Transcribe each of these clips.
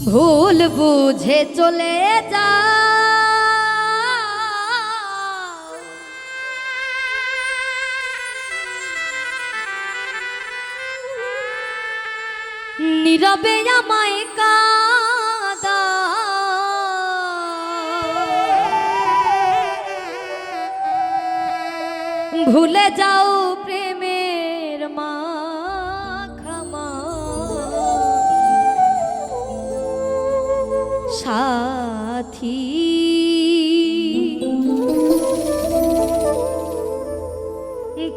ভুল বুঝে চলে যা নীরবে আমায় কাঁদা ভুলে যাও প্রেমের মাখামা সাথী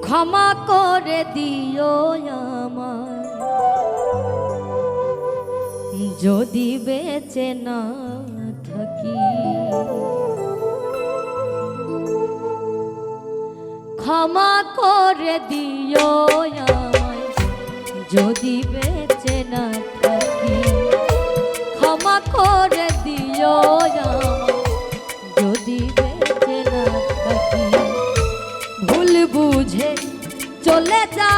ক্ষমা করে দিও আমায় যদি বেঁচে না থাকি ক্ষমা করে দিও আমায় যদি বেঁচে না থাকি ক্ষমা করে দিও আমায় যদি বেঁচে না থাকি ভুল বুঝে চলে যা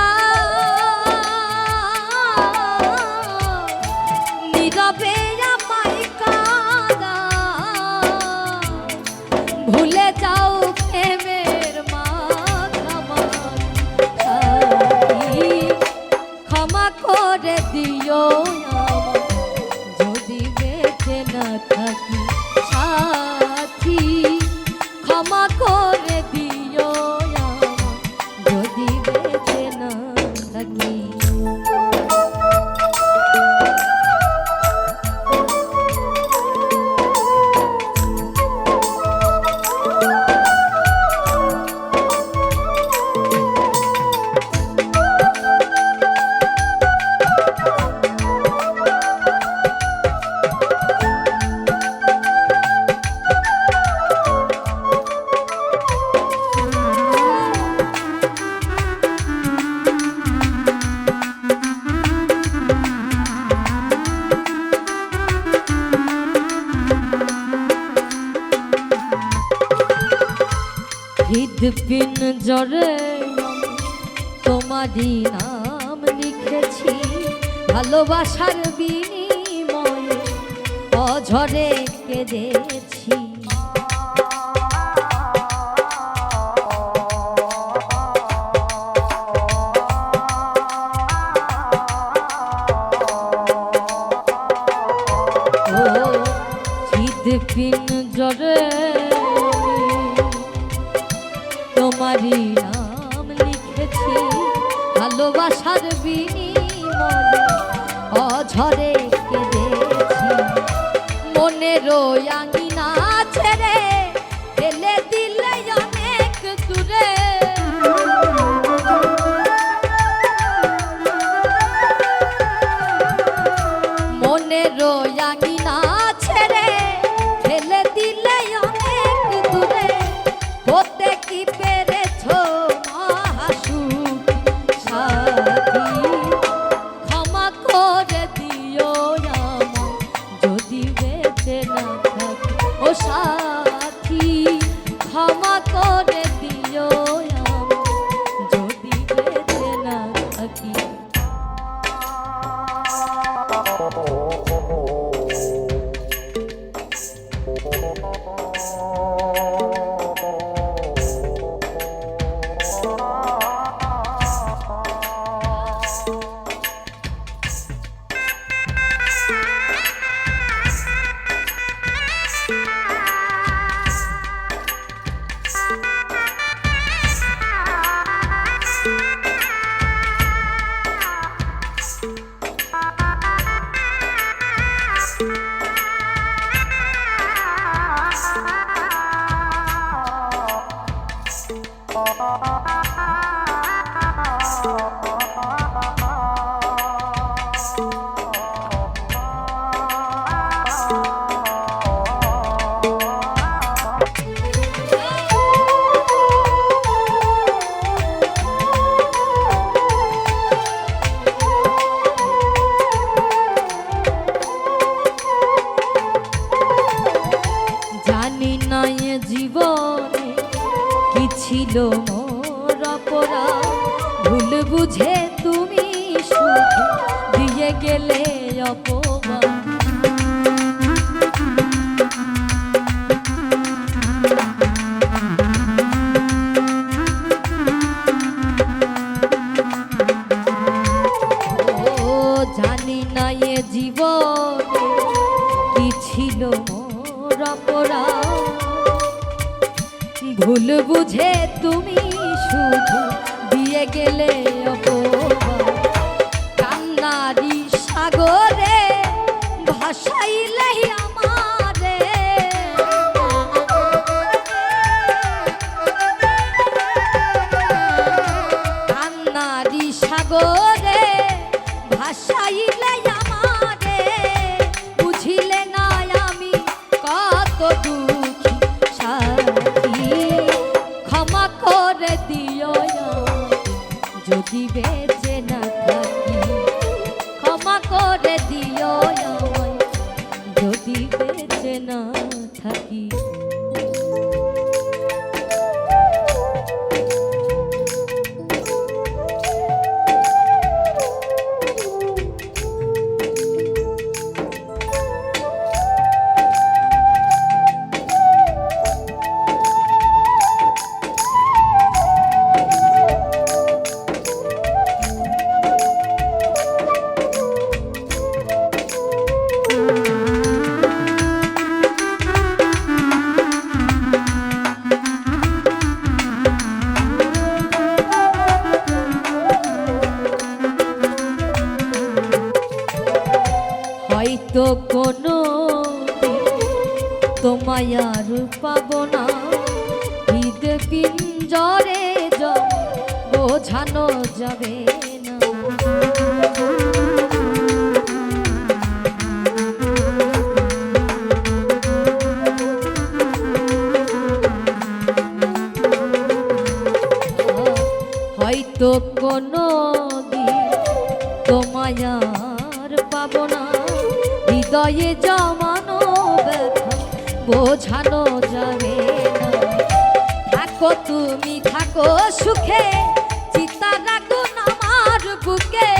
নীরবে আমায় কাঁদা ভুলে যাও প্রেমের ক্ষমা করে দিও যদি বেঁচে না থাকি সাথী ক্ষমা করে দিও যদি বেঁচে না থাকি হৃদপিন জরে তোমারই নাম লিখেছি ভালোবাসার বিনিময়ে অঝরে কেঁদেছি হৃদপিন জরে তোমারই নাম লিখেছি ভালোবাসার বিনিময়ে অঝরে কেঁদেছি মনেরও আঙিনা ছেড়ে ফেলে দিলে অনেক দূরে মনেরও আঙিনা ছেড়ে ফেলে দিলে অনেক দূরে হতে কি পেরেছো মহাসুখী সাথী ক্ষমা করে দিও আমায় যদি বেঁচে না থাকি ও সাথী ক্ষমা করে দিও আমায় যদি বেঁচে না থাকি জীবনে কি ছিল মোর অপরাধ ভুল বুঝে তুমি সুখে দিয়ে গেলে অপমান ভুল বুঝে তুমি শুধু দিয়ে গেলে অপবাদ, কান্নারি সাগরে ভাসাইলে আমারে, কান্নারি সাগরে ভাসাইলে আমারে, বুঝিলে না আমি কত দুঃখী সাথী, ক্ষমা করে দিও যদি বেঁচে না থাকি, ক্ষমা করে দিও যদি বেঁচে না থাকি। হয়তো কোনো তোমায় আর পাবো না, হৃদ পিঞ্জরে বোঝানো যাবে না, হয়তো কোনো তোমায় আর পাবো না, হৃদয়ে জমানো ব্যথা বোঝানো যাবে না, থাকো তুমি থাকো সুখে, চিতা রাখো আমার বুকে,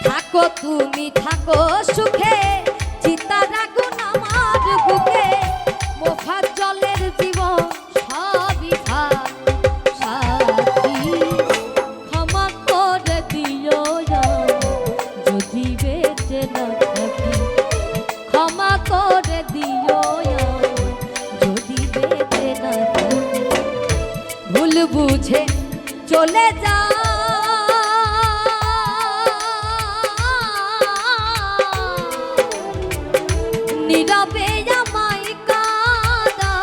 থাকো তুমি থাকো সুখে, চিতা রাখো আমার বুকে, মোফাত জলের জীবন সবই ভাত সাথী, ক্ষমা করে দিও যদি বেঁচে না থাকি, ক্ষমা করে দিও যদি বেঁচে না থাকি, ভুল বুঝে চলে যা নীরবে আমায় কাঁদাও,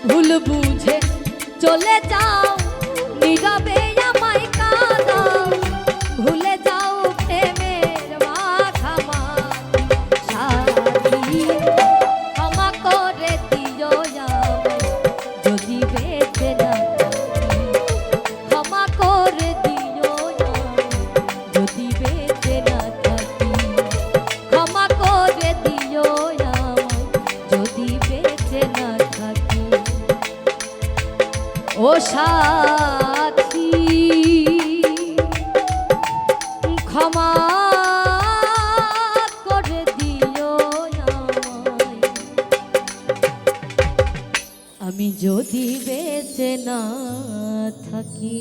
ভুল বুঝে চলে যাও নীরবে আমায় কাঁদাও, ভুলে যাও প্রেমের মাখামাখি সাথী, ক্ষমা করে দিও যদি বেঁচে না থাকি, ক্ষমা করে দিও যদি বেঁচে না থাকি, ক্ষমা করে দিও যদি বেঁচে না থাকি। ও সাথী ক্ষমা করে দিও আমায়, আমি যদি বেঁচে না থাকি।